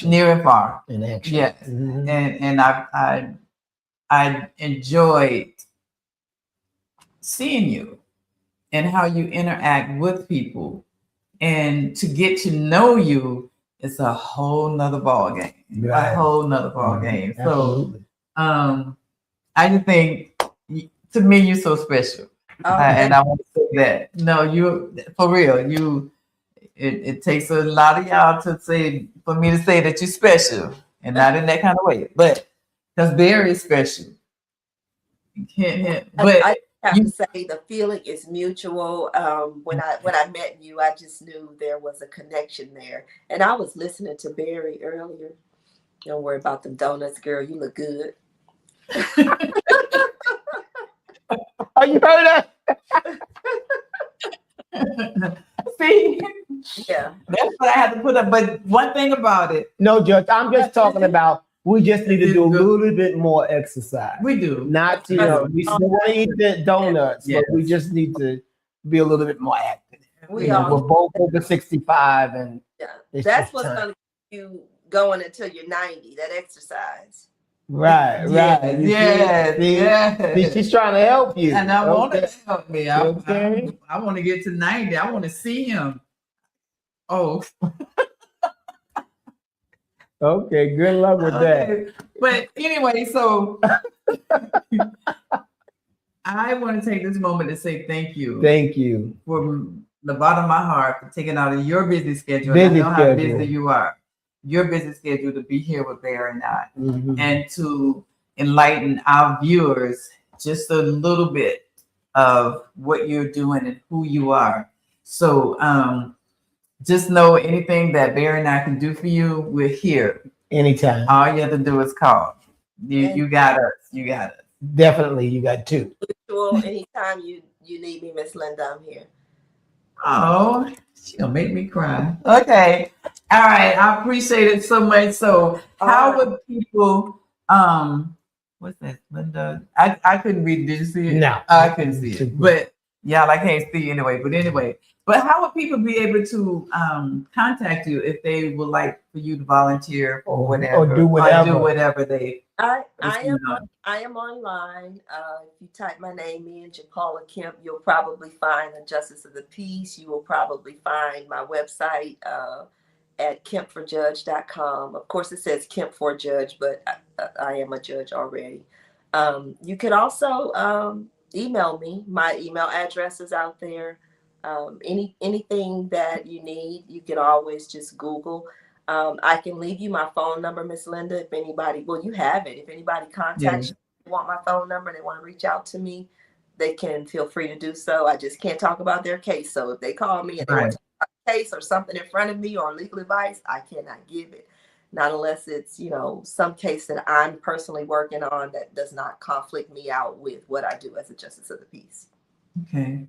near and far. In action. Yes. And I enjoyed seeing you and how you interact with people, and to get to know you is a whole nother ball game. Right. A whole nother ball game. Absolutely. So I just think To me, you're so special. Oh, And I want to say that. No, you for real. It takes a lot of y'all for me to say that you're special, and not in that kind of way, but because Barry is special. You can't. But I have to say the feeling is mutual. When I met you, I just knew there was a connection there, and I was listening to Barry earlier. Don't worry about them donuts, girl. You look good. Oh, you heard that? See, Yeah, that's what I had to put up. But one thing about it, No, Judge, I'm just talking about we just need to do a little bit more exercise. we do. Not, we still want to eat the donuts, Yes. but we just need to be a little bit more active. we all. We're both over 65, and Yeah, it's that's just what's time. going to keep you going until you're 90. That exercise. Right. You see? See, she's trying to help you. And I want to help me. I want to get to 90. I want to see him. Oh, Okay, good luck with that. But anyway, so I want to take this moment to say thank you. Thank you. From the bottom of my heart for taking out of your busy schedule. Busy I know schedule. how busy you are. Your busy schedule to be here with Bear and I, and to enlighten our viewers just a little bit of what you're doing and who you are. So just know anything that Bear and I can do for you, we're here. Anytime. All you have to do is call. You got us. You got us. Definitely, you got two. Well, anytime you need me, Miss Linda, I'm here. Oh, she gonna make me cry. Okay. All right. I appreciate it so much. So how would people what's that, Linda? I couldn't read it. Did you see it? No. I couldn't see it. But yeah, I can't see anyway. But anyway. But how would people be able to contact you if they would like for you to volunteer or whatever? Or do whatever. Or do whatever they I am online. If you type my name in, JaPaula Kemp, you'll probably find the Justice of the Peace. You will probably find my website at kempforjudge.com. Of course, it says Kemp for Judge, but I am a judge already. You can also email me. My email address is out there. Anything that you need, you can always just Google. I can leave you my phone number, Miss Linda, if anybody, well, you have it. If anybody contacts you, they want my phone number, they want to reach out to me, they can feel free to do so. I just can't talk about their case. So if they call me and they want to talk about a case or something in front of me or legal advice, I cannot give it. Not unless it's, some case that I'm personally working on that does not conflict me out with what I do as a Justice of the Peace. Okay.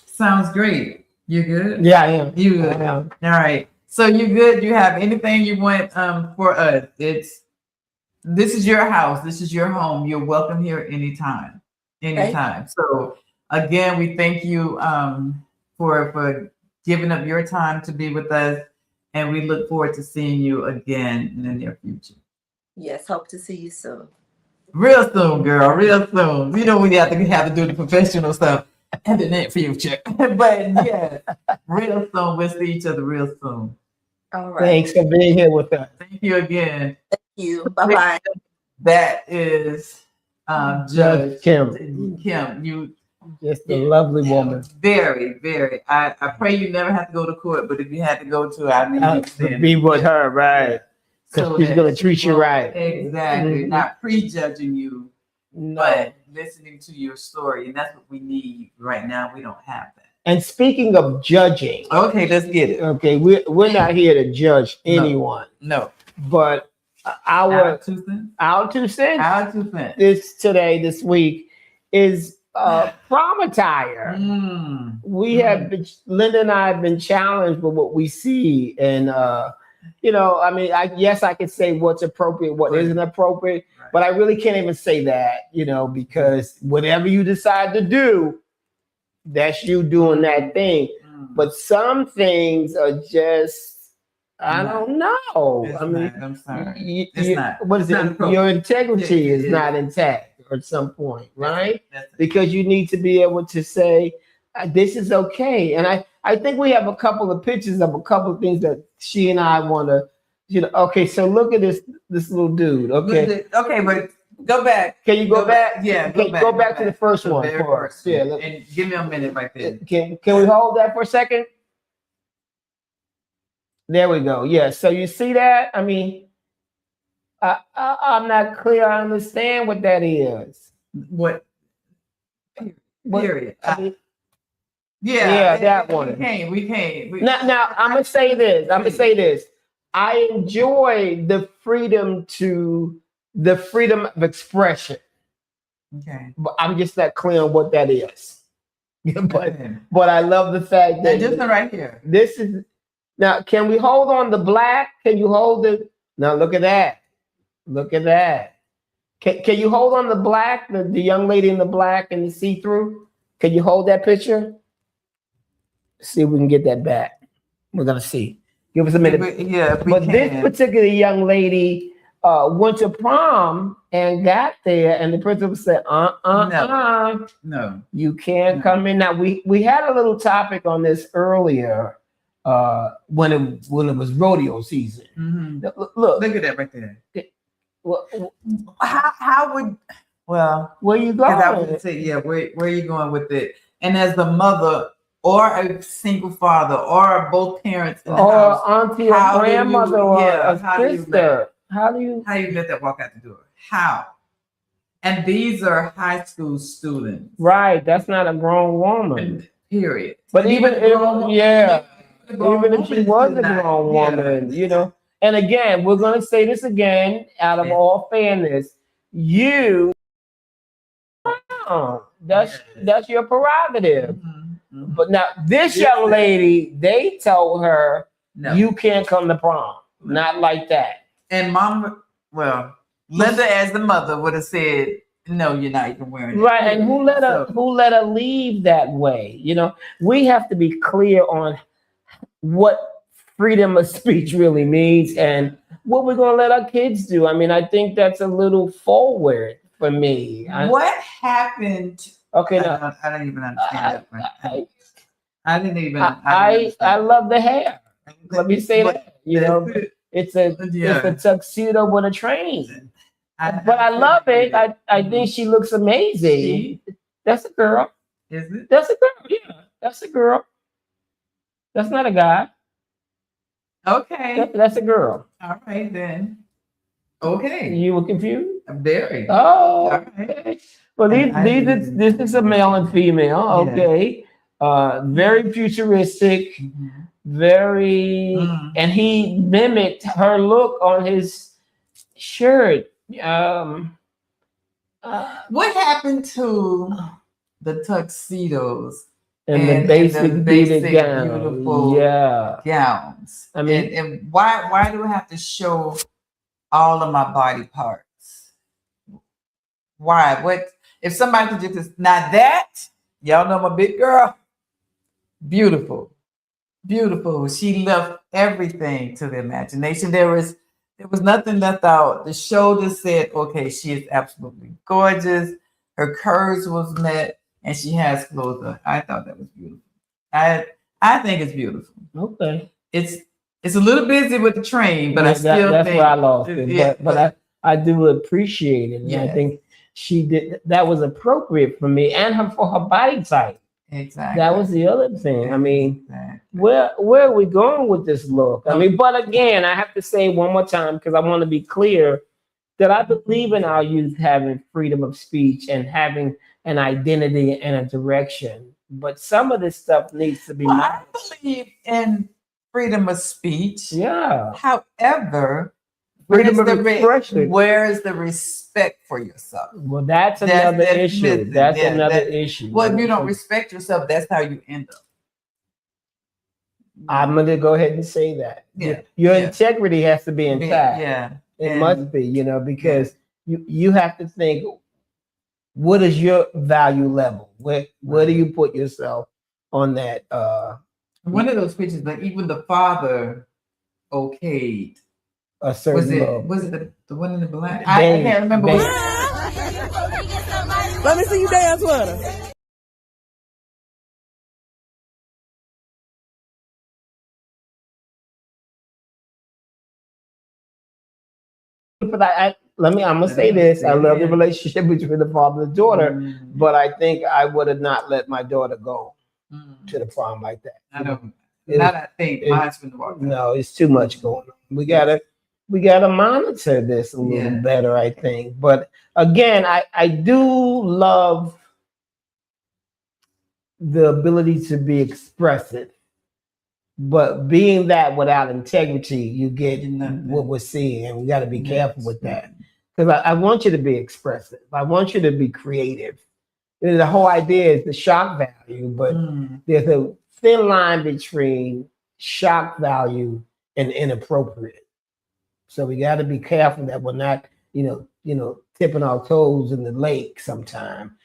Sounds great. You good? Yeah, I am. You good? All right. So you good? You have anything you want for us? This is your house. This is your home. You're welcome here anytime. Anytime. Okay. So again, we thank you for giving up your time to be with us, and we look forward to seeing you again in the near future. Yes, hope to see you soon. Real soon, girl. Real soon. You know we have to do the professional stuff in the near future. But yeah, real soon. We'll see each other real soon. All right. Thanks for being here with us. Thank you again. Thank you. Bye-bye. That is Judge Kemp. You just a lovely woman. Very, very. I pray you never have to go to court, but if you had to go to, I need to be with her, right? Because she's gonna treat you right. Exactly. Not prejudging you, but listening to your story, and that's what we need right now. We don't have that. And speaking of judging, okay, let's get it. Okay, we're not here to judge anyone. No. But our 2 cents this week is prom attire. Linda and I have been challenged with what we see, and I could say what's appropriate, what isn't appropriate, but I really can't even say that, because whatever you decide to do, that's you doing that thing. But some things are just, I don't know. I'm sorry. It's not. What is it? Your integrity is not intact at some point, right? Because you need to be able to say, this is okay. And I think we have a couple of pictures of a couple of things that she and I want to, okay, so look at this little dude. Okay. Okay, but Go back. Can you go back? Yeah, Go back to the first one very for us. first Yeah, and give me a minute right there. Can we hold that for a second? There we go. Yeah. So you see that? I mean, I'm not clear. I understand what that is. What? Period. I mean, yeah, that one. We can't. Now I'm gonna say this. I enjoy the freedom of expression. Okay. But I'm just not clear on what that is. but I love the fact that this one right here. This is now. Can we hold on the black? Can you hold it? Now look at that. Look at that. Can you hold on the black? The young lady in the black and the see-through. Can you hold that picture? See if we can get that back. We're gonna see. Give us a minute. But this particular young lady went to prom and got there, and the principal said, no, you can't come in. Now we had a little topic on this earlier when it was rodeo season. Mm-hmm. Look at that right there. Well, how would where you going? I would say, where are you going with it? And as the mother or a single father or both parents in the house, auntie or grandmother or a sister, how do you let that walk out the door? How? And these are high school students, right? That's not a grown woman. Period. But even if she was a grown woman, you know. And again, we're going to say this again, out of all fairness, that's your prerogative. Mm-hmm. But now this young lady, they told her, you can't come to prom. Not like that. And mom, Linda as the mother would have said, no, you're not even wearing it. Right, and who let her leave that way? You know, we have to be clear on what freedom of speech really means and what we're going to let our kids do. I mean, I think that's a little forward for me. What happened? Okay, no, I don't even understand that. I didn't even. I love the hair. Let me say that. You know, it's a tuxedo with a train. But I love it. I think she looks amazing. That's a girl. Is it? That's a girl. Yeah, that's a girl. That's not a guy. Okay. That's a girl. All right then. Okay. You were confused? Very. Oh, okay. Well, this is a male and female. Okay. Very futuristic. Mm-hmm. Very, and he mimicked her look on his shirt. What happened to the tuxedos? And the basic beautiful gowns. I mean, and why do I have to show all of my body parts? Why? What if somebody could just not that? Y'all know my big girl. Beautiful. She left everything to the imagination. There was nothing left out. The shoulders said, okay, she is absolutely gorgeous. Her curves was met. And she has clothes on. I thought that was beautiful. I think it's beautiful. Okay. It's a little busy with the train, but that's where I lost it. Yeah, but I do appreciate it. And yes. I think she did that was appropriate for me and for her body type. Exactly. That was the other thing. I mean, where are we going with this look? I mean, but again, I have to say one more time because I want to be clear that I believe in our youth having freedom of speech and having an identity and a direction, but some of this stuff needs to be. I believe in freedom of speech. Yeah. However, freedom of expression. Where is the respect for yourself? Well, that's another issue. That's another issue. Well, if you don't respect yourself, that's how you end up. I'm going to go ahead and say that. Yeah. Your integrity has to be intact. Yeah. It must be, because you have to think, what is your value level? Where do you put yourself on that? One of those pictures, like even the father okayed a certain was it the one in the black? I can't remember. Let me see you dance with her. But I'm gonna say this. I love the relationship between the father and the daughter, but I think I would have not let my daughter go to the prom like that. I don't. I think mine's been walked. No, it's too much going on. We gotta monitor this a little better, I think. But again, I do love the ability to be expressive. But being that without integrity, you get what we're seeing, and we got to be careful with that. Because I want you to be expressive. I want you to be creative. The whole idea is the shock value, but there's a thin line between shock value and inappropriate. So we got to be careful that we're not, tipping our toes in the lake sometime.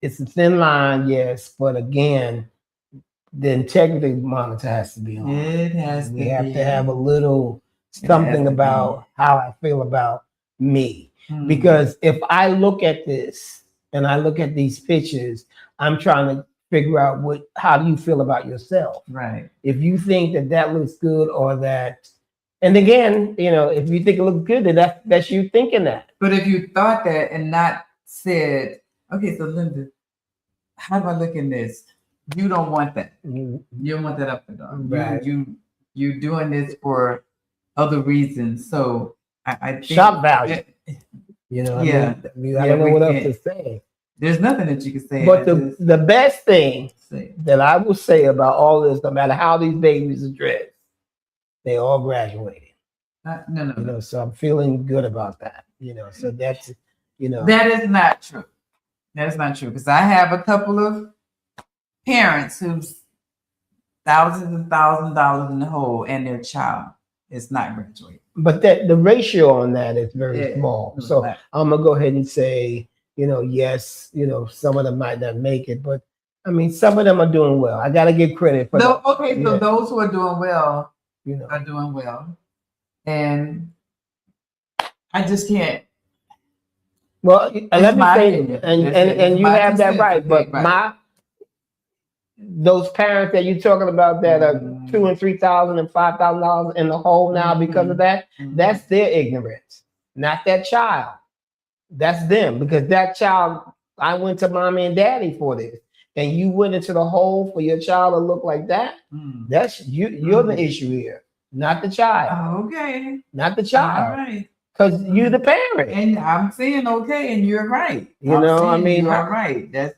It's a thin line, yes, but again, the integrity monitor has to be on. It has to be. We have to have a little something about how I feel about me. Because if I look at this and I look at these pictures, I'm trying to figure out how do you feel about yourself? Right. If you think that looks good or that, and again, if you think it looks good, then that's you thinking that. But if you thought that and not said, okay, so Linda, how do I look in this? You don't want that. You don't want that up the dog. Right. You're doing this for other reasons. So I think shock value. I don't know what else to say. There's nothing that you can say. But the best thing that I will say about all this, no matter how these babies are dressed, they all graduated. No. So I'm feeling good about that. So that's That is not true. That is not true, because I have a couple of parents who's thousands and thousands of dollars in the hole, and their child is not graduating. But the ratio on that is very small. So I'm gonna go ahead and say, yes, some of them might not make it, but I mean, some of them are doing well. I gotta give credit for that. Okay, so those who are doing well, are doing well, and I just can't. Well, let me say, and you have that right, but those parents that you're talking about that are $2,000 and $3,000 and $5,000 in the hole now because of that, that's their ignorance, not that child. That's them, because that child, I went to mommy and daddy for this, and you went into the hole for your child to look like that. That's you. You're the issue here, not the child. Okay, not the child. All right. Because you're the parent. And I'm saying okay, and you're right. You're right. That's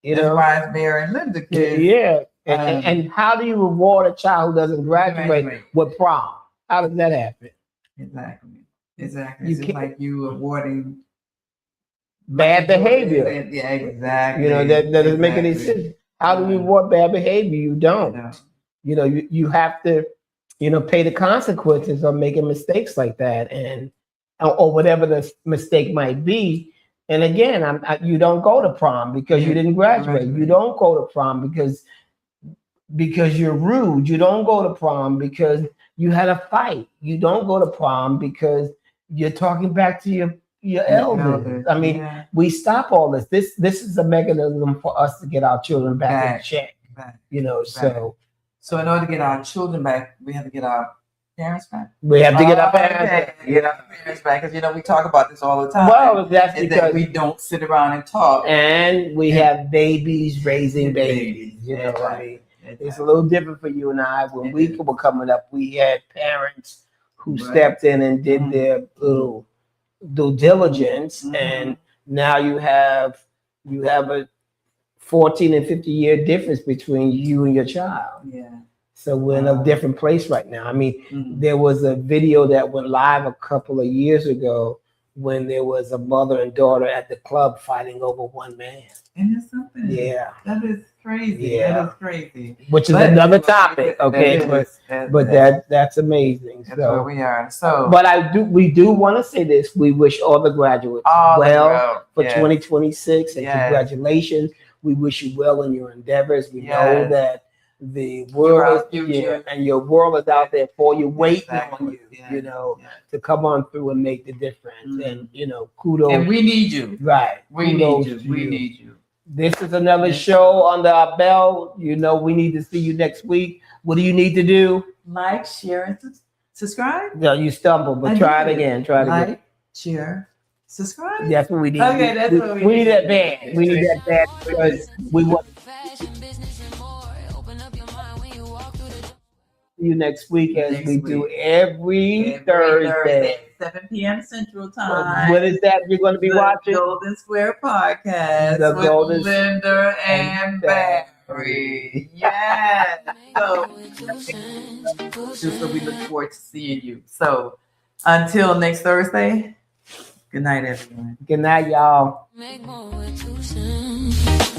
why it's Mary and Linda. Yeah. And how do you reward a child who doesn't graduate with prom? How does that happen? Exactly. It's just like you awarding bad behavior. Yeah, exactly. That doesn't make any sense. How do you reward bad behavior? You don't. You have to, pay the consequences of making mistakes like that, or whatever the mistake might be. And again, you don't go to prom because you didn't graduate. You don't go to prom because you're rude. You don't go to prom because you had a fight. You don't go to prom because you're talking back to your elders. I mean, we stop all this. This is a mechanism for us to get our children back in check. So in order to get our children back, we have to get our parents back. We have to get our parents back, because we talk about this all the time. Well, that's because that we don't sit around and talk, and we have babies raising babies. I mean, it's a little different for you and I. When we were coming up, we had parents who stepped in and did their little due diligence, and now you have a 14 and 50 year difference between you and your child. So we're in a different place right now. I mean, there was a video that went live a couple of years ago when there was a mother and daughter at the club fighting over one man. Isn't that something? Yeah. That is crazy. Yeah. That is crazy. Which is another topic. Okay. That's amazing. That's where we are. So, but we do want to say this. We wish all the graduates for 2026, and congratulations. We wish you well in your endeavors. We know that the world and your world is out there for you, waiting on you, to come on through and make the difference. And kudos. And we need you. Right. We need you. We need you. This is another show under our belt. We need to see you next week. What do you need to do? Like, share, and subscribe. No, you stumbled, but try it again. Try it again. share, subscribe. That's what we need. Okay, that's what we need that bad. We need that bad because we want you next week as we do every Thursday. 7 p.m. Central Time. What is that you're going to be watching? Golden Square Podcast with Linda and Barry. Yes. So we look forward to seeing you. So until next Thursday, good night, everyone. Good night, y'all. Make more with 2 cents.